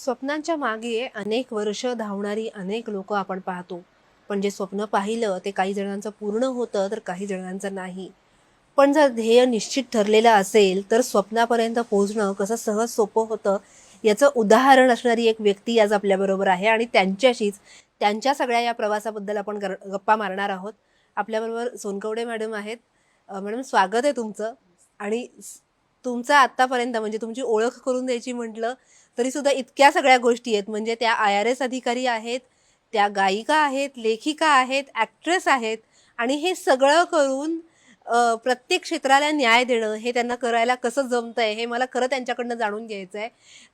स्वप्नांच्या मागे अनेक वर्ष धावणारी अनेक लोक आपण पाहतो. पण जे स्वप्न पाहिलं ते काही जणांचं पूर्ण होतं तर काही जणांचं नाही. पण जर ध्येय निश्चित ठरलेलं असेल तर स्वप्नापर्यंत पोहोचणं कसं सहज सोपं होतं याचं उदाहरण असणारी एक व्यक्ती आज आपल्याबरोबर आहे आणि त्यांच्याशीच त्यांच्या सगळ्या या प्रवासाबद्दल आपण गप्पा मारणार आहोत. आपल्याबरोबर सोनकवडे मॅडम आहेत. मॅडम, स्वागत आहे तुमचं. आणि तुमचं आत्तापर्यंत म्हणजे तुमची ओळख करून द्यायची म्हटलं तरी सुद्धा इतक्या सगळ्या गोष्टी आहेत. म्हणजे त्या IRS अधिकारी आहेत, त्या गायिका आहेत, लेखिका आहेत, ॲक्ट्रेस आहेत आणि हे सगळं करून प्रत्येक क्षेत्राला न्याय देणं हे त्यांना करायला कसं जमतंय हे मला खरं त्यांच्याकडनं जाणून घ्यायचं आहे.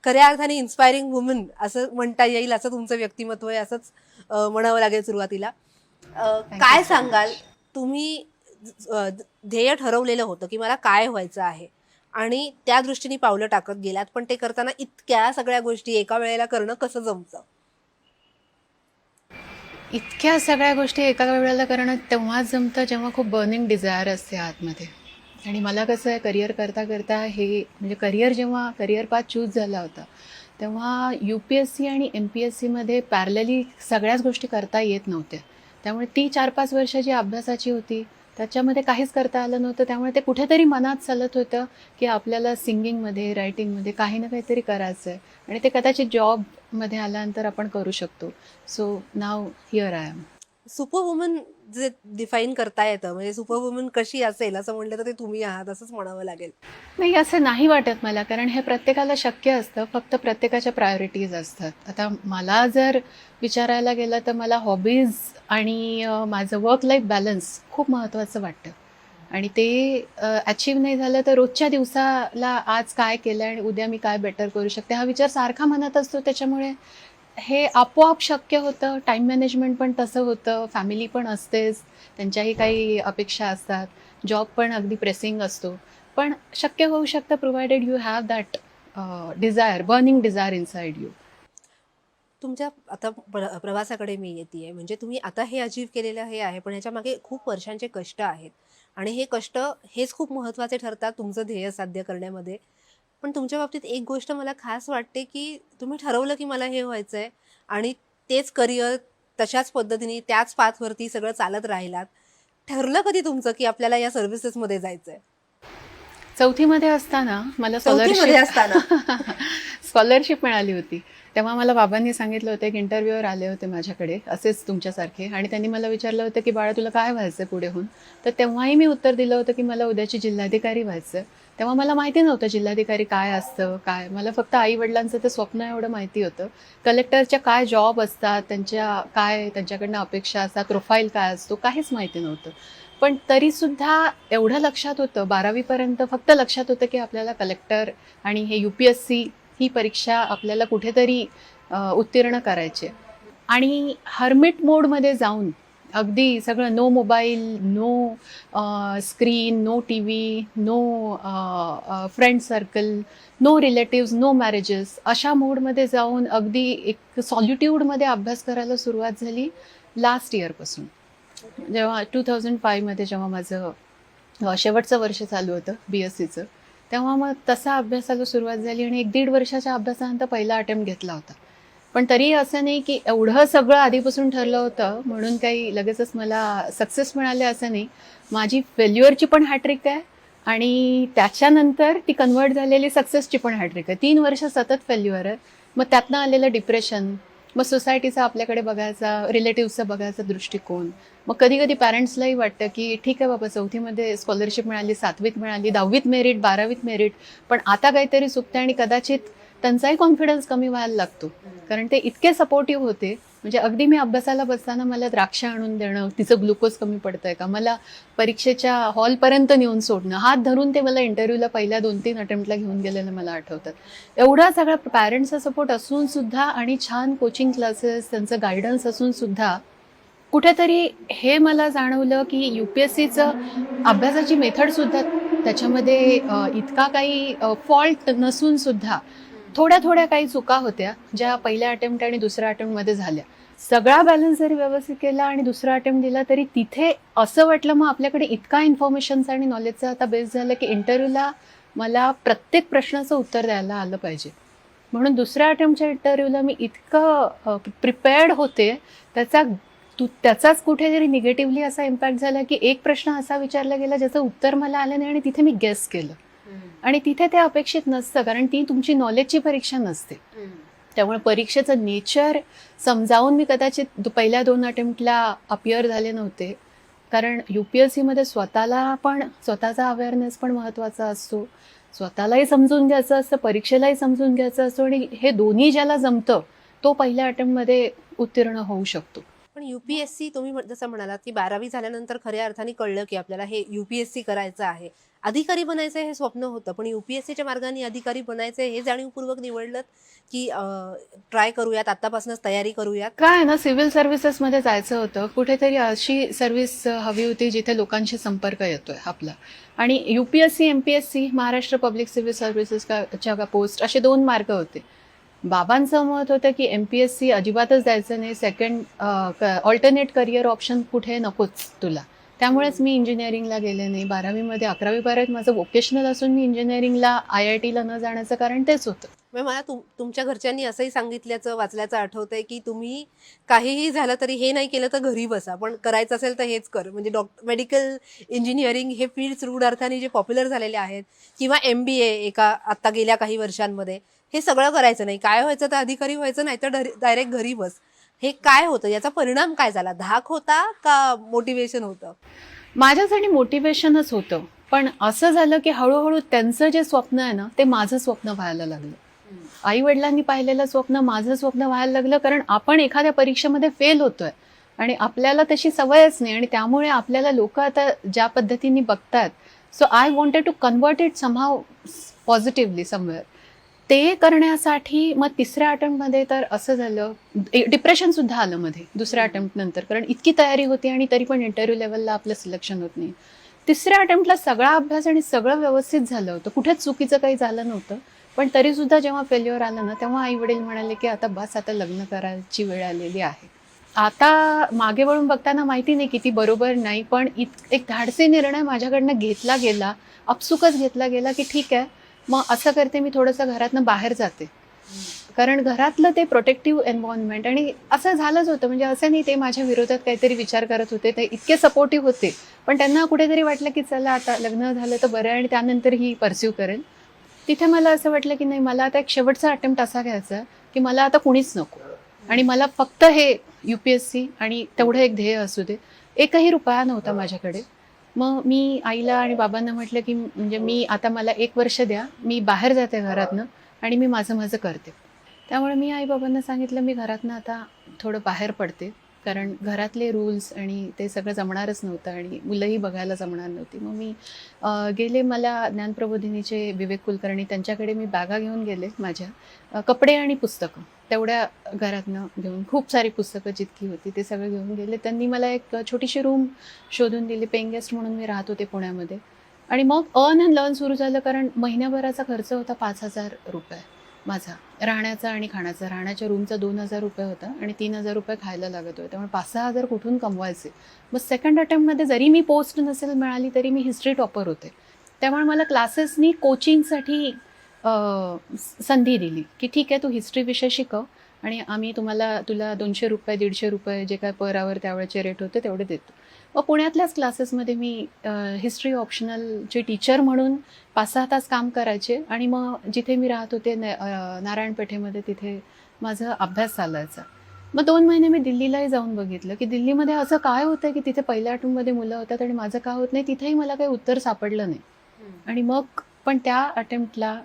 खऱ्या अर्थाने इन्स्पायरिंग वुमन असं म्हणता येईल, असं तुमचं व्यक्तिमत्व आहे, असंच म्हणावं लागेल सुरुवातीला. काय सांगाल तुम्ही? ध्येय ठरवलेलं होतं की मला काय व्हायचं आहे आणि त्या दृष्टीने पावलं टाकत गेलात, पण ते करताना इतक्या सगळ्या गोष्टी एका वेळेला करणं कसं जमतं? इतक्या सगळ्या गोष्टी एका वेळेला करणं तेव्हाच जमतं जेव्हा खूप बर्निंग डिझायर असते आतमध्ये. आणि मला कसं आहे, करिअर करता करता हे म्हणजे करिअर पाथ चूज झाला होता तेव्हा UPSC आणि MPSCमध्ये पॅरलली सगळ्याच गोष्टी करता येत नव्हत्या. त्यामुळे ती 4-5 वर्ष जी अभ्यासाची होती त्याच्यामध्ये काहीच करता आलं नव्हतं. त्यामुळे ते कुठेतरी मनात चालत होतं की आपल्याला सिंगिंगमध्ये, रायटिंगमध्ये काही ना काहीतरी करायचं आहे आणि ते कदाचित जॉबमध्ये आल्यानंतर आपण करू शकतो. So now here I am. Super woman जे डिफाईन करता येतं, म्हणजे सुपर वुमन कशी असेल असं म्हटलं तर ते तुम्ही आहात असंच म्हणावं लागेल. नाही, असं नाही वाटत मला, कारण हे प्रत्येकाला शक्य असतं, फक्त प्रत्येकाच्या प्रायोरिटीज असतात. आता मला जर विचारायला गेलं तर मला हॉबीज आणि माझं वर्क लाईफ बॅलन्स खूप महत्त्वाचं वाटतं आणि ते अचीव नाही झालं तर रोजच्या दिवसाला आज काय केलं आणि उद्या मी काय बेटर करू शकते हा विचार सारखा मनात असतो. त्याच्यामुळे हे आपोआप शक्य होतं. टाईम मॅनेजमेंट पण तसं होतं, फॅमिली पण असतेच, त्यांच्याही काही अपेक्षा असतात, जॉब पण अगदी प्रेसिंग असतो. पण शक्य होऊ शकतं provided you have that desire, burning desire inside you. तुमच्या आता प्रवासाकडे मी येते, म्हणजे तुम्ही आता हे अचीव केलेलं हे आहे, पण ह्याच्या मागे खूप वर्षांचे कष्ट आहेत आणि हे कष्ट हेच खूप महत्त्वाचे ठरतात तुमचं ध्येय साध्य करण्यामध्ये. पण तुमच्या बाबतीत एक गोष्ट मला खास वाटते की तुम्ही ठरवलं की मला हे व्हायचं आहे आणि तेच करिअर तशाच पद्धतीने त्याच पाथवरती सगळं चालत राहिलात. ठरलं कधी तुमचं की आपल्याला या सर्व्हिसेसमध्ये जायचं आहे? चौथीमध्ये असताना मला चौथीमध्ये स्कॉलरशिप असताना? स्कॉलरशिप मिळाली होती. तेव्हा मला बाबांनी सांगितलं होतं, की इंटरव्ह्यूवर आले होते माझ्याकडे असेच तुमच्यासारखे, आणि त्यांनी मला विचारलं होतं की बाळा तुला काय व्हायचं पुढे होऊन. तर तेव्हाही मी उत्तर दिलं होतं की मला उद्याची जिल्हाधिकारी व्हायचं. तेव्हा मला माहिती नव्हतं जिल्हाधिकारी काय असतं काय. मला फक्त आई वडिलांचं ते स्वप्न एवढं माहिती होतं. कलेक्टरच्या काय जॉब असतात, त्यांच्याकडनं अपेक्षा असतात, प्रोफाईल काय असतो, काहीच माहिती नव्हतं. पण तरीसुद्धा एवढं लक्षात होतं, 12वीपर्यंत फक्त लक्षात होतं की आपल्याला कलेक्टर आणि हे UPSC ही परीक्षा आपल्याला कुठेतरी उत्तीर्ण करायचे. आणि हर्मिट मोडमध्ये जाऊन अगदी सगळं no mobile, no screen, no TV, no friend circle, no relatives, no marriages, अशा मोडमध्ये जाऊन अगदी एक सॉलिट्यूडमध्ये अभ्यास करायला सुरुवात झाली लास्ट इयरपासून. जेव्हा 2005मध्ये जेव्हा माझं शेवटचं वर्ष चालू होतं BSCचं, तेव्हा मग तसा अभ्यासाला सुरुवात झाली आणि 1-1.5 वर्षाच्या अभ्यासानंतर पहिला अटेम्प्ट घेतला होता. पण तरी असं नाही की एवढं सगळं आधीपासून ठरलं होतं म्हणून काही लगेचच मला सक्सेस मिळाले असं नाही. माझी फेल्युअरची पण हॅट्रिक आहे आणि त्याच्यानंतर ती कन्वर्ट झालेली सक्सेसची पण हॅट्रिक आहे. 3 वर्ष सतत फेल्युअर आहे. मग त्यातनं आलेलं डिप्रेशन, मग सोसायटीचा आपल्याकडे बघायचा, रिलेटिव्हचा बघायचा दृष्टिकोन. मग कधी कधी पॅरेंट्सलाही वाटतं की ठीक आहे बाबा, चौथीमध्ये स्कॉलरशिप मिळाली, 7वीत मिळाली, 10वीत मेरिट, 12वीत मेरिट, पण आता काहीतरी चुकतं आणि कदाचित त्यांचाही कॉन्फिडन्स कमी व्हायला लागतो. कारण ते इतके सपोर्टिव्ह होते. म्हणजे अगदी मी अभ्यासाला बसताना मला द्राक्ष आणून देणं, तिचं ग्लुकोज कमी पडतंय का, मला परीक्षेच्या हॉलपर्यंत नेऊन सोडणं, हात धरून ते मला इंटरव्ह्यूला पहिल्या 2-3 अटेम्प्टला घेऊन गेलेलं मला आठवतात. एवढा सगळा पॅरेंट्सचा सपोर्ट असून सुद्धा आणि छान कोचिंग क्लासेस, त्यांचं गायडन्स असून सुद्धा कुठेतरी हे मला जाणवलं की UPSCचं अभ्यासाची मेथडसुद्धा त्याच्यामध्ये इतका काही फॉल्ट नसून सुद्धा थोड्या थोड्या काही चुका होत्या ज्या पहिल्या अटेम्प्ट आणि दुसऱ्या अटेम्प्टमध्ये झाल्या. सगळा बॅलन्स जरी व्यवस्थित केला आणि दुसरा अटेम्प्ट दिला तरी तिथे असं वाटलं मग आपल्याकडे इतका इन्फॉर्मेशनचा आणि नॉलेजचा आता बेस झाला की इंटरव्ह्यूला मला प्रत्येक प्रश्नाचं उत्तर द्यायला आलं पाहिजे. म्हणून दुसऱ्या अटेम्प्टच्या इंटरव्ह्यूला मी इतकं प्रिपेअर्ड होते, त्याचाच कुठेतरी निगेटिव्हली असा इम्पॅक्ट झाला की एक प्रश्न असा विचारला गेला ज्याचं उत्तर मला आलं नाही आणि तिथे मी गेस केलं. आणि तिथे ते अपेक्षित नसतं, कारण ती तुमची नॉलेजची परीक्षा नसते. त्यामुळे परीक्षेचं नेचर समजावून मी कदाचित पहिल्या 2 अटेम्प्टला अपियर झाले नव्हते. कारण UPSCमध्ये स्वतःचा अवेअरनेस पण महत्त्वाचा असतो, स्वतःलाही समजून घ्यायचं असतं, परीक्षेलाही समजून घ्यायचं असतं, आणि हे दोन्ही ज्याला जमतं तो पहिल्या अटेम्प्टमध्ये उत्तीर्ण होऊ शकतो. पण UPSC तुम्ही जसं म्हणालात की 12वी झाल्यानंतर खऱ्या अर्थाने कळलं की आपल्याला हे UPSC करायचं आहे, अधिकारी बनायचं हे स्वप्न होतं, पण UPSCच्या मार्गाने अधिकारी बनायचं हे जाणीवपूर्वक निवडलं की ट्राय करूयात, आतापासूनच तयारी करूयात? काय ना, सिव्हिल सर्व्हिसेसमध्ये जायचं होतं, कुठेतरी अशी सर्व्हिस हवी होती जिथे लोकांशी संपर्क येतोय आपला. आणि UPSC MPSC Maharashtra public civil सर्व्हिसेसच्या पोस्ट असे 2 मार्ग होते. बाबांचं मत होतं की MPSC अजिबातच द्यायचं नाही, सेकंड ऑल्टरनेट करिअर ऑप्शन कुठे नकोच तुला. त्यामुळेच मी इंजिनिअरिंगला गेले नाही. 12वीमध्ये 11वी-12वीत माझं वोकेशनल असून मी इंजिनिअरिंगला IITला न जाण्याचं कारण तेच होतं. म्हणजे मला तुमच्या घरच्यांनी असंही सांगितल्याचं वाचल्याचं आठवतंय की तुम्ही काहीही झालं तरी हे नाही केलं तर घरी बसा, पण करायचं असेल तर हेच कर. म्हणजे मेडिकल इंजिनिअरिंग हे फील्ड्स रूढ अर्थाने जे पॉप्युलर झालेले आहेत, किंवा MBA आता गेल्या काही वर्षांमध्ये, हे सगळं करायचं नाही. काय व्हायचं तर अधिकारी व्हायचं, नाही तर डायरेक्ट घरी बस. हे काय होतं, याचा परिणाम काय झाला? धाक होता का मोटिवेशन होतं? माझ्यासाठी मोटिवेशनच होतं. पण असं झालं की हळूहळू त्यांचं जे स्वप्न आहे ना ते माझं स्वप्न व्हायला लागलं. आई वडिलांनी पाहिलेलं स्वप्न माझं स्वप्न व्हायला लागलं, कारण आपण एखाद्या परीक्षेमध्ये फेल होतोय आणि आपल्याला तशी सवयच नाही, आणि त्यामुळे आपल्याला लोक आता ज्या पद्धतीने बघतात, so I wanted to convert it somehow positively somewhere. ते करण्यासाठी मग 3ऱ्या अटेम्प्टमध्ये तर असं झालं, डिप्रेशन सुद्धा आलं मध्ये 2ऱ्या अटेम्प्ट नंतर, कारण इतकी तयारी होती आणि तरी पण इंटरव्ह्यू लेवलला आपलं सिलेक्शन होत नाही. 3ऱ्या अटेम्प्टला सगळा अभ्यास आणि सगळं व्यवस्थित झालं होतं, कुठेच चुकीचं काही झालं नव्हतं. पण तरी सुद्धा जेव्हा फेल्युअर आलं ना, तेव्हा आई वडील म्हणाले की आता बस, आता लग्न करायची वेळ आलेली आहे. आता मागे वळून बघताना माहिती नाही किती बरोबर नाही, पण एक धाडसी निर्णय माझ्याकडनं घेतला गेला, अपसुकच घेतला गेला की ठीक आहे, मग असं करते, मी थोडंसं घरातनं बाहेर जाते. कारण घरातलं ते प्रोटेक्टिव्ह एन्व्हायरमेंट, आणि असं झालंच होतं. म्हणजे असं नाही ते माझ्या विरोधात काहीतरी विचार करत होते, ते इतके सपोर्टिव्ह होते, पण त्यांना कुठेतरी वाटलं की चला आता लग्न झालं तर बरं आहे आणि त्यानंतर ही परस्यू करेल. तिथे मला असं वाटलं की नाही, मला आता एक शेवटचा अटेम्प्ट असा घ्यायचा की मला आता कुणीच नको, आणि मला फक्त हे UPSC आणि तेवढं एक ध्येय असू दे. एकही रुपया नव्हता माझ्याकडे. मग मी आईला आणि बाबांना म्हटलं की म्हणजे मी आता, मला 1 वर्ष द्या, मी बाहेर जाते घरातनं आणि मी माझं करते. त्यामुळे मी आई बाबांना सांगितलं मी घरातनं आता थोडं बाहेर पडते, कारण घरातले रूल्स आणि ते सगळं जमणारच नव्हतं आणि मुलंही बघायला जमणार नव्हती. मग मी गेले, मला ज्ञानप्रबोधिनीचे विवेक कुलकर्णी, त्यांच्याकडे मी बॅगा घेऊन गेले माझ्या, कपडे आणि पुस्तकं तेवढ्या घरातनं घेऊन, खूप सारी पुस्तकं जितकी होती ते सगळं घेऊन गेले. त्यांनी मला एक छोटीशी रूम शोधून दिली, पेइंग गेस्ट म्हणून मी राहत होते पुण्यामध्ये. आणि मग अर्न अँड लर्न सुरू झालं, कारण महिन्याभराचा खर्च होता 5,000 रुपये माझा, राहण्याचा आणि खाण्याचा. राहण्याच्या रूमचा 2,000 रुपये होता आणि 3,000 रुपये खायला लागत होते, त्यामुळे 5,000-6,000 कुठून कमवायचे. मग सेकंड अटेम्प्टमध्ये जरी मी पोस्ट नसेल मिळाली तरी मी हिस्ट्री टॉपर होते, त्यामुळे मला क्लासेसनी कोचिंगसाठी संधी दिली की ठीक आहे, तू हिस्ट्री विषय शिकव आणि आम्ही तुला 200 रुपये 150 रुपये जे काय पर आवर त्यावेळेचे रेट होते तेवढे देतो. मग पुण्यातल्याच क्लासेसमध्ये मी हिस्ट्री ऑप्शनलचे टीचर म्हणून 5-6 तास काम करायचे, आणि मग जिथे मी राहत होते नारायणपेठेमध्ये, तिथे माझा अभ्यास चालायचा. मग 2 महिने मी दिल्लीलाही जाऊन बघितलं की दिल्लीमध्ये असं काय होतं की तिथे पहिल्या अटेम्प्टमध्ये मुलं होतात आणि माझं का होत नाही. तिथेही मला काही उत्तर सापडलं नाही. आणि मग पण त्या अटेम्प्टला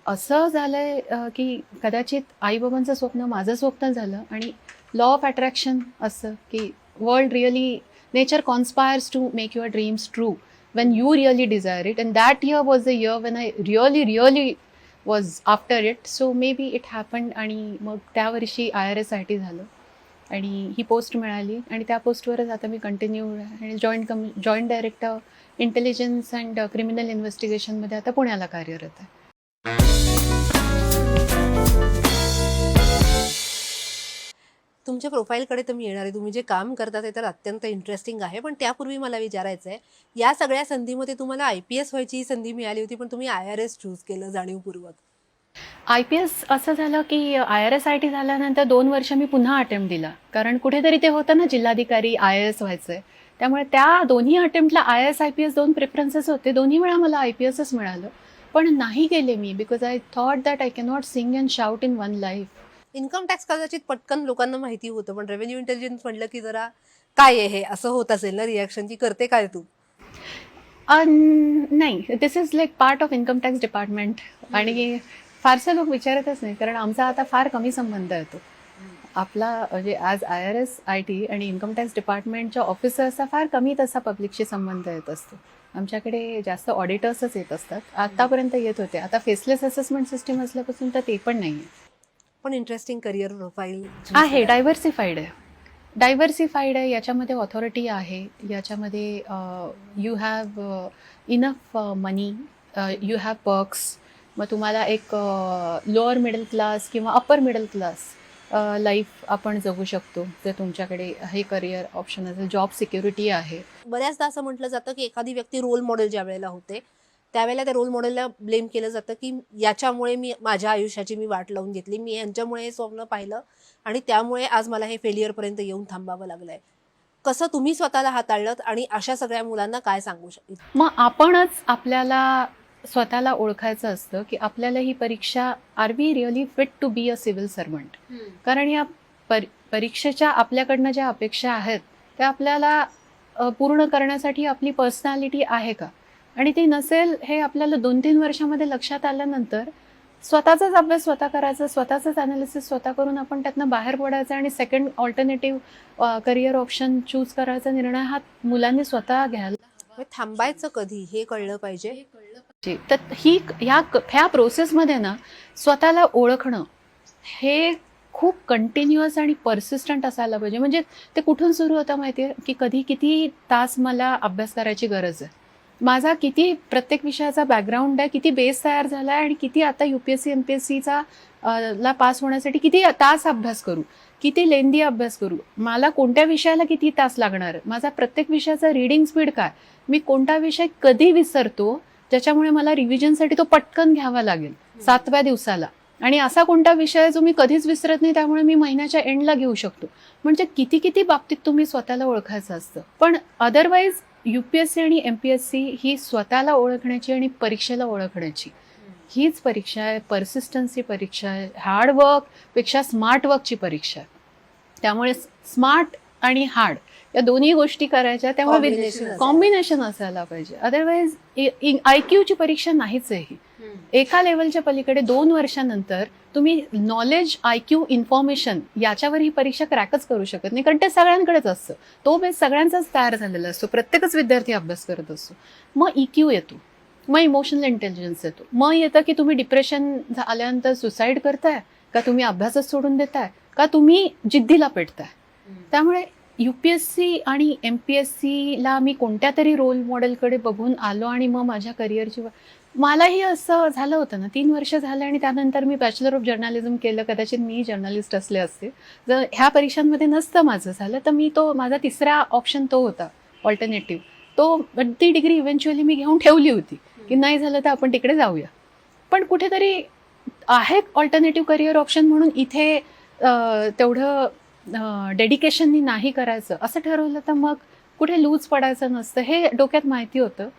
असं झालंय की कदाचित आईबाबांचं स्वप्न माझं स्वप्न झालं, आणि लॉ ऑफ अट्रॅक्शन असं की world really, nature conspires to make your dreams true when you really desire it, and that year was the year when I really was after it, so maybe it happened. आणि मग त्या वर्षी IRS-साठी झालं आणि ही post मिळाली, आणि त्या पोस्टवरच आता मी कंटिन्यू आणि joint director intelligence and criminal इन्व्हेस्टिगेशनमध्ये आता पुण्याला कार्यरत आहे. तुमच्या प्रोफाईलकडे तर मी येणार आहे. तुम्ही जे काम करता ते तर अत्यंत इंटरेस्टिंग आहे, पण त्यापूर्वी मला विचारायचं आहे, या सगळ्या संधीमध्ये तुम्हाला IPS व्हायची संधी मिळाली होती, पण तुम्ही IRS चूज केलं जाणीवपूर्वक. IPS असं झालं की IRS-IT झाल्यानंतर 2 वर्ष मी पुन्हा अटेम्प्ट दिला, कारण कुठेतरी ते होतं ना जिल्हाधिकारी IAS व्हायचंय. त्यामुळे त्या दोन्ही अटेम्प्टला IAS-IPS 2 प्रेफरन्सेस होते. दोन्ही वेळा मला IPSच मिळालं. पण नाही गेले मी, because I thought that I cannot sing and shout in one life. Income tax कदाचित पटकन लोकांना माहिती होतं, पण रेव्हेन्यू इंटेलिजन्स म्हटलं की जरा काय आहे हे असं होत असेल ना रिॲक्शन, की करते काय तू? नाही, this is like part of income tax department. आणि फारसे लोक विचारतच नाही, कारण आमचा आता फार कमी संबंध येतो. आपला म्हणजे आज IRS-IT आणि इन्कम टॅक्स डिपार्टमेंटच्या ऑफिसर्सचा फार कमी तसा पब्लिकशी संबंध येत असतो. आमच्याकडे जास्त ऑडिटर्सच येत असतात. आतापर्यंत येत होते, आता फेसलेस असेसमेंट सिस्टीम असल्यापासून तर ते पण नाही आहे. पण इंटरेस्टिंग करिअर प्रोफाईल आहे, डायव्हर्सिफाईड आहे. डायव्हर्सिफाईड आहे, याच्यामध्ये ऑथॉरिटी आहे, याच्यामध्ये you have enough money, you have perks. मग तुम्हाला एक लोअर मिडल क्लास किंवा अप्पर मिडल क्लास लाईफ आपण जगू शकतो जर तुमच्याकडे हे करिअर ऑप्शन असेल. जॉब सिक्युरिटी आहे. बऱ्याचदा असं म्हटलं जातं की एखादी व्यक्ती रोल मॉडेल ज्या वेळेला होते त्यावेळेला त्या रोल मॉडेलला ब्लेम केलं जातं की याच्यामुळे मी माझ्या आयुष्याची मी वाट लावून घेतली, मी यांच्यामुळे हे स्वप्न पाहिलं आणि त्यामुळे आज मला हे फेलियरपर्यंत येऊन थांबावं लागलंय. कसं तुम्ही स्वतःला हाताळलं आणि अशा सगळ्या मुलांना काय सांगू शकता? मग आपणच आपल्याला स्वतःला ओळखायचं असतं की आपल्याला ही परीक्षा, are we really fit to be a civil servant. कारण या परीक्षेच्या आपल्याकडनं ज्या अपेक्षा आहेत त्या आपल्याला पूर्ण करण्यासाठी आपली पर्सनॅलिटी आहे का, आणि ती नसेल हे आपल्याला 2-3 वर्षामध्ये लक्षात आल्यानंतर स्वतःचाच अभ्यास स्वतः करायचा, स्वतःचाच अनालिसिस स्वतः करून आपण त्यातनं बाहेर पडायचं आणि second alternative career option choose करायचा निर्णय हा मुलांनी स्वतः घ्यायला. थांबायचं कधी हे कळलं पाहिजे. तर ह्या प्रोसेसमध्ये ना स्वतःला ओळखणं हे खूप कंटिन्युअस आणि परसिस्टंट असायला पाहिजे. म्हणजे ते कुठून सुरू होतं माहिती आहे की कधी किती तास मला अभ्यास करायची गरज आहे, माझा किती प्रत्येक विषयाचा बॅकग्राऊंड आहे, किती बेस तयार झाला आहे, आणि किती आता UPSC MPSCचा ला पास होण्यासाठी किती तास अभ्यास करू, किती लेंदी अभ्यास करू, मला कोणत्या विषयाला किती तास लागणार, माझा प्रत्येक विषयाचा रीडिंग स्पीड काय, मी कोणता विषय कधी विसरतो ज्याच्यामुळे मला रिव्हिजनसाठी तो पटकन घ्यावा लागेल 7व्या दिवसाला, आणि असा कोणता विषय आहे जो मी कधीच विसरत नाही त्यामुळे मी महिन्याच्या एंडला घेऊ शकतो. म्हणजे किती किती बाबतीत तुम्ही स्वतःला ओळखायचं असतं. पण अदरवाईज UPSC आणि MPSC ही स्वतःला ओळखण्याची आणि परीक्षेला ओळखण्याची हीच परीक्षा आहे. परसिस्टन्सी परीक्षा आहे, हार्डवर्क पेक्षा स्मार्ट वर्कची परीक्षा आहे. त्यामुळे स्मार्ट आणि हार्ड या दोन्ही गोष्टी करायच्या, त्यामुळे कॉम्बिनेशन असायला पाहिजे. अदरवाईज IQ ची परीक्षा नाहीच आहे ही. एका लेवलच्या पलीकडे 2 वर्षानंतर तुम्ही नॉलेज, IQ, इन्फॉर्मेशन याच्यावर ही परीक्षा क्रॅकच करू शकत नाही, कारण ते सगळ्यांकडेच असतं. तो बेस सगळ्यांचाच तयार झालेला असतो, प्रत्येकच विद्यार्थी अभ्यास करत असतो. मग EQ येतो, मग इमोशनल इंटेलिजन्स येतो, मग येतं की तुम्ही डिप्रेशन आल्यानंतर सुसाईड करताय का, तुम्ही अभ्यासच सोडून देताय का, तुम्ही जिद्दीला पेटताय. त्यामुळे UPSC आणि MPSCला मी कोणत्या तरी रोल मॉडेलकडे बघून आलो आणि मग माझ्या करिअरची मलाही असं झालं होतं ना. 3 वर्ष झालं आणि त्यानंतर मी बॅचलर ऑफ जर्नलिझम केलं. कदाचित मी जर्नलिस्ट असले असते जर ह्या परीक्षांमध्ये नसतं माझं झालं तर मी माझा तिसरा ऑप्शन तो होता ऑल्टरनेटिव्ह. ती डिग्री इव्हेंच्युअली मी घेऊन ठेवली होती की नाही झालं तर आपण तिकडे जाऊया. पण कुठेतरी आहे ऑल्टरनेटिव्ह करिअर ऑप्शन म्हणून इथे तेवढं डेडिकेशननी नाही करायचं असं ठरवलं तर मग कुठे लूज पडायचं नसतं हे डोक्यात माहिती होतं.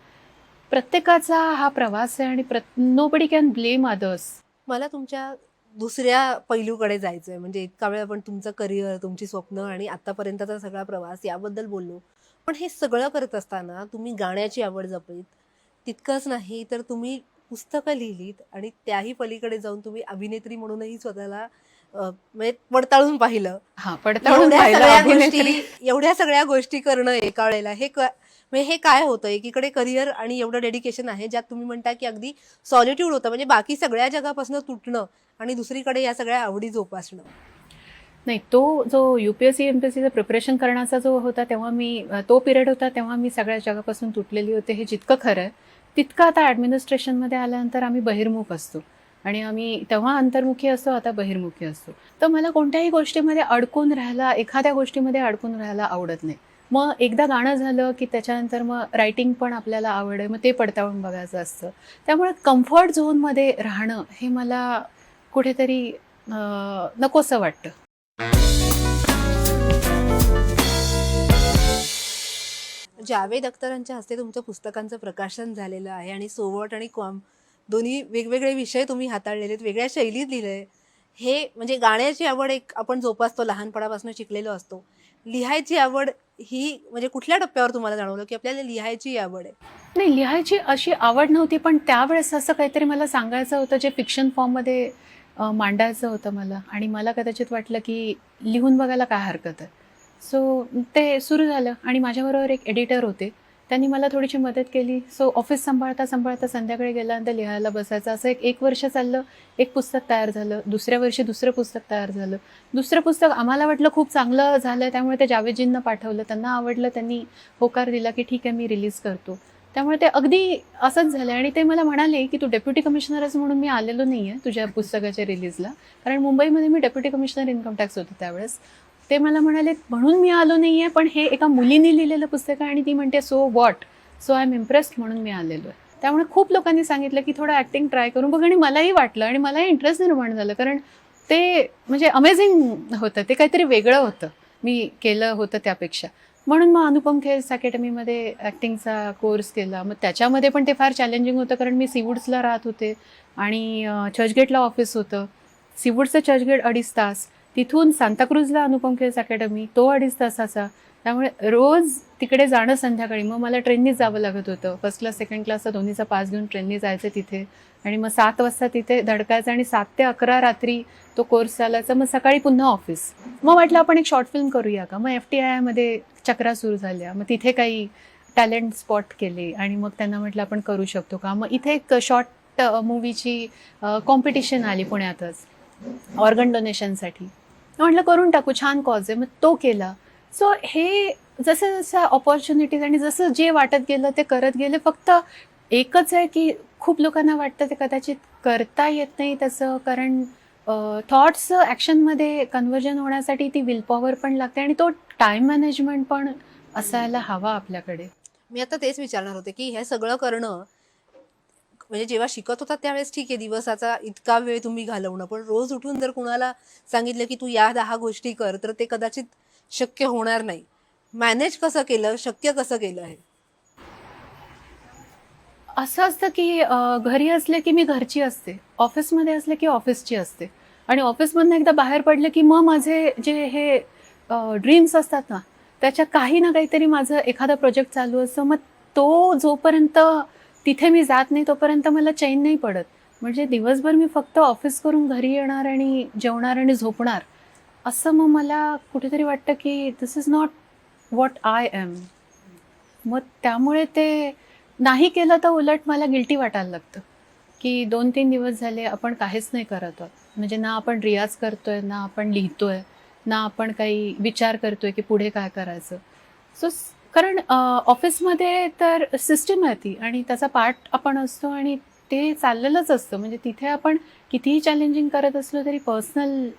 प्रत्येकाचा हा प्रवास आहे आणि नोबडी कॅन ब्लेम अदर्स. मला तुमच्या दुसऱ्या पैलूकडे जायचंय. म्हणजे इतका वेळ आपण तुमचं करिअर, तुमची स्वप्न आणि आतापर्यंतचा सगळा प्रवास याबद्दल बोललो, पण हे सगळं करत असताना तुम्ही गाण्याची आवड जपलीत. तितकंच नाही तर तुम्ही पुस्तकं लिहिलीत आणि त्याही पलीकडे जाऊन तुम्ही अभिनेत्री म्हणूनही स्वतःला म्हणजे पडताळून पाहिलं. पडताळून एवढ्या सगळ्या गोष्टी करणं एका वेळेला हे काय होतं? एकीकडे करिअर आणि एवढं डेडिकेशन आहे ज्यात तुम्ही म्हणता की अगदी सॉलिट्यूड होतं, म्हणजे बाकी सगळ्या जगापासून तुटणं, आणि दुसरीकडे या सगळ्या आवडी जोपासणं. नाही, तो जो UPSC MPSCचं प्रिपरेशन करण्याचा जो होता तेव्हा तो पिरियड होता तेव्हा मी सगळ्या जगापासून तुटलेली होते. हे जितकं खरं आहे तितकं आता ॲडमिनिस्ट्रेशनमध्ये आल्यानंतर आम्ही बहिर्मुख असतो आणि आम्ही तेव्हा अंतर्मुखी असतो, आता बहिर्मुखी असतो. तर मला कोणत्याही गोष्टीमध्ये एखाद्या गोष्टीमध्ये अडकून राहायला आवडत नाही. मग एकदा गाणं झालं की त्याच्यानंतर मग रायटिंग पण आपल्याला आवड आहे, मग ते पडताळून बघायचं असतं. त्यामुळे कम्फर्ट झोनमध्ये राहणं हे मला कुठेतरी नकोसं वाटतं. जावेद अख्तरांच्या हस्ते तुमच्या पुस्तकांचं प्रकाशन झालेलं आहे आणि सोवट आणि दोन्ही वेगवेगळे विषय तुम्ही हाताळलेले आहेत, वेगळ्या शैलीत लिहिलंय. हे म्हणजे गाण्याची आवड एक आपण जोपासतो, लहानपणापासून शिकलेलो असतो. लिहायची आवड ही म्हणजे कुठल्या टप्प्यावर तुम्हाला जाणवलं की आपल्याला लिहायची आवड आहे? नाही, लिहायची अशी आवड नव्हती, पण त्यावेळेस असं काहीतरी मला सांगायचं होतं जे फिक्शन फॉर्ममध्ये मांडायचं होतं मला, आणि मला कदाचित वाटलं की लिहून बघायला काय हरकत आहे. सो ते सुरू झालं आणि माझ्याबरोबर एक एडिटर होते. त्यांनी मला थोडीशी मदत केली. सो ऑफिस सांभाळता सांभाळता संध्याकाळी गेल्यानंतर लिहायला बसायचं. असं एक वर्ष चाललं. एक पुस्तक तयार झालं. दुसऱ्या वर्षी दुसरं पुस्तक तयार झालं. दुसरं पुस्तक आम्हाला वाटलं खूप चांगलं झालं, त्यामुळे ते जावेदजींना पाठवलं. त्यांना आवडलं. त्यांनी होकार दिला की ठीक आहे, मी रिलीज करतो. त्यामुळे ते अगदी असंच झालं आणि ते मला म्हणाले की तू डेप्युटी कमिशनरच म्हणून मी आलेलो नाही आहे तुझ्या पुस्तकाच्या रिलीजला, कारण मुंबईमध्ये मी डेप्युटी कमिशनर इन्कम टॅक्स होते त्यावेळेस. ते मला म्हणाले म्हणून मी आलो नाही आहे, पण हे एका मुलीने लिहिलेलं पुस्तक आहे आणि ती म्हणते so what, so I am impressed म्हणून मी आलेलो आहे. त्यामुळे खूप लोकांनी सांगितलं की थोडं ॲक्टिंग ट्राय करून बघ, आणि मलाही वाटलं आणि मलाही इंटरेस्ट निर्माण झालं, कारण ते म्हणजे अमेझिंग होतं. ते काहीतरी वेगळं होतं मी केलं होतं त्यापेक्षा. म्हणून मग अनुपम खेर अकॅडमीमध्ये ॲक्टिंगचा कोर्स केला. मग त्याच्यामध्ये पण ते फार चॅलेंजिंग होतं, कारण मी सीवूड्सला राहत होते आणि चर्चगेटला ऑफिस होतं. सीवूड्सचं चर्चगेट 2.5 तास, तिथून सांताक्रूजला अनुपम खेर अकॅडमी, तो 2.5 तासाचा. त्यामुळे रोज तिकडे जाणं संध्याकाळी. मग मला ट्रेननीच जावं लागत होतं. फर्स्ट क्लास सेकंड क्लासचा दोन्हीचा पास घेऊन ट्रेननी जायचं तिथे, आणि मग 7 वाजता तिथे धडकायचं आणि 7 ते 11 रात्री तो कोर्स चालायचा. मग सकाळी पुन्हा ऑफिस. मग म्हटलं आपण एक शॉर्ट फिल्म करूया का. मग FTIमध्ये चक्रा सुरू झाल्या. मग तिथे काही टॅलेंट स्पॉट केले आणि मग त्यांना म्हटलं आपण करू शकतो का. मग इथे एक शॉर्ट मूवीची कॉम्पिटिशन आली पुण्यातच ऑर्गन डोनेशनसाठी. म्हटलं करून टाकू, छान कॉज आहे. मग तो केला. सो हे जसं जसं ऑपॉर्च्युनिटीज आणि जसं जे वाटत गेलं ते करत गेले. फक्त एकच आहे की खूप लोकांना वाटतं ते कदाचित करता येत नाही तसं, कारण थॉट्स ॲक्शनमध्ये कन्व्हर्जन होण्यासाठी ती विल पॉवर पण लागते आणि तो टाईम मॅनेजमेंट पण असायला हवा आपल्याकडे. मी आता तेच विचारणार होते की हे सगळं करणं म्हणजे जेव्हा शिकत होता त्यावेळेस ठीक आहे, दिवसाचा इतका वेळ तुम्ही घालवणं, पण रोज उठून जर कुणाला सांगितलं की तू या 10 गोष्टी कर, तर ते कदाचित शक्य होणार नाही. मॅनेज कसं केलं, शक्य कसं केलं हे? असं असतं की घरी असले की मी घरची असते, ऑफिसमध्ये असले की ऑफिसची असते, आणि ऑफिसमधनं एकदा बाहेर पडले की मग माझे जे हे ड्रीम्स असतात ना, त्याच्या काही ना काहीतरी माझं एखादा प्रोजेक्ट चालू असतं. मग तो जोपर्यंत तिथे मी जात नाही तोपर्यंत मला चैन नाही पडत. म्हणजे दिवसभर मी फक्त ऑफिस करून घरी येणार आणि जेवणार आणि झोपणार, असं मग मला कुठेतरी वाटतं की this is not what I am. मग त्यामुळे ते नाही केलं तर उलट मला गिल्टी वाटायला लागतं की 2-3 दिवस झाले आपण काहीच नाही करत आहोत. म्हणजे ना आपण रियाज करतोय, ना आपण लिहितोय, ना आपण काही विचार करतोय की पुढे काय करायचं. सो कारण ऑफिसमध्ये तर सिस्टीम आहे ती, आणि त्याचा पार्ट आपण असतो आणि ते चाललेलंच असतं. म्हणजे तिथे आपण कितीही चॅलेंजिंग करत असलो तरी पर्सनल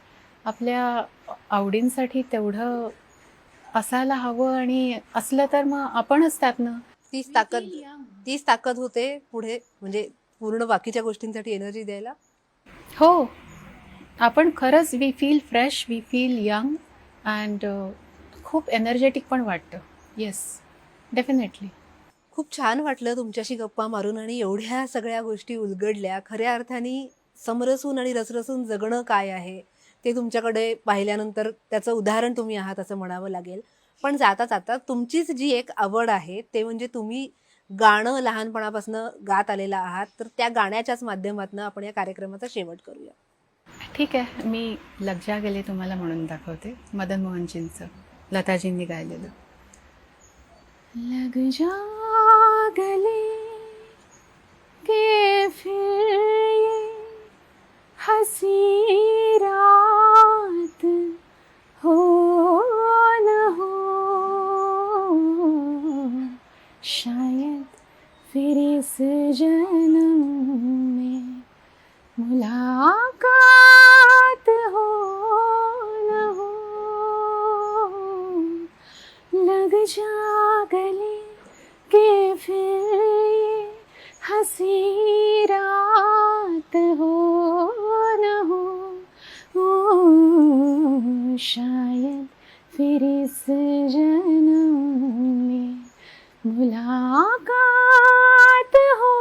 आपल्या आवडींसाठी तेवढं असायला हवं, आणि असलं तर मग आपणच त्यातनं तीच ताकद तीच ताकद होते पुढे म्हणजे पूर्ण बाकीच्या गोष्टींसाठी एनर्जी द्यायला. हो, आपण खरंच we feel fresh, we feel young, and खूप एनर्जेटिक पण वाटतं. Yes, definitely. खूप छान वाटलं तुमच्याशी गप्पा मारून आणि एवढ्या सगळ्या गोष्टी उलगडल्या. खऱ्या अर्थाने समरसून आणि रसरसून जगणं काय आहे ते तुमच्याकडे पाहिल्यानंतर त्याचं उदाहरण तुम्ही आहात असं म्हणावं लागेल. पण जाता जाता तुमचीच जी एक आवड आहे ते म्हणजे तुम्ही गाणं लहानपणापासून गात आलेला आहात, तर त्या गाण्याच्याच माध्यमातून आपण या कार्यक्रमाचा शेवट करूया. ठीक आहे, मी लग जा गले तुम्हाला म्हणून दाखवते, मदन मोहनजींचं, लताजींनी गायलेलं. लग जा गले के फिर ये हसी रात हो न हो, शायद फिर इस जन्म में मुलाकात हो न हो. लग जा गले के फिर ये हसी रात हो न हो, शायद फिर इस जन्म में मुलाकात हो